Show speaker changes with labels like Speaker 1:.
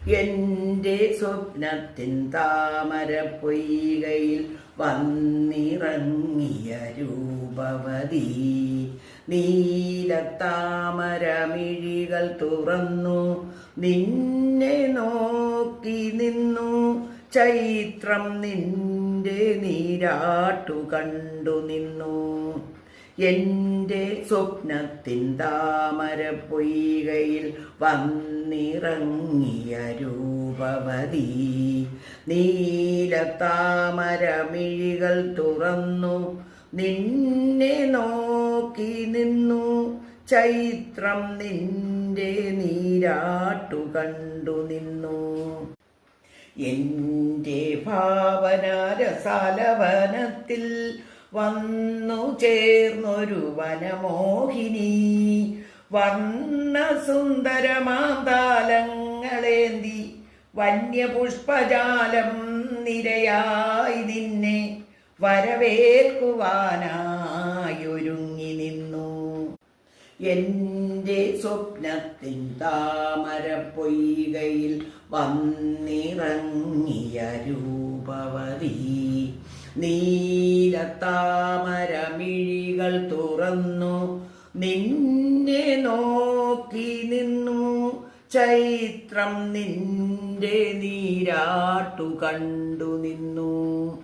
Speaker 1: എന്റെ സ്വപ്നത്തിൻ താമര പൊയ്കയിൽ വന്നിറങ്ങിയ രൂപവതി നീലത്താമരമിഴികൾ തുറന്നു നിന്നെ നോക്കി നിന്നു. ചൈത്രം നിന്റെ നീരാട്ടു കണ്ടു നിന്നു. എന്റെ സ്വപ്നത്തിൻ താമര പൊയ്കയിൽ വന്നിറങ്ങിയ രൂപവതി നീലത്താമരമിഴികൾ തുറന്നു നിന്നെ നോക്കി നിന്നു. ചൈത്രം നിന്റെ നീരാട്ടു കണ്ടു നിന്നു. എന്റെ ഭാവനാരസാലവനത്തിൽ വന്നു ചേർന്നൊരു വനമോഹിനി വർണ്ണസുന്ദരമാതാലങ്ങളേന്തി വന്യപുഷ്പജാലം നിരയായി നിന്നെ വരവേൽക്കുവാനായൊരുങ്ങി നിന്നു. എന്റെ സ്വപ്നത്തിൻ താമര പൊയ്കയിൽ വന്നിറങ്ങിയ രൂപവതി നീലത്താമരമിഴികൾ തുറന്നു നിന്നെ നോക്കി നിന്നു. ചൈത്രം നിന്റെ നീരാട്ടു കണ്ടു നിന്നു.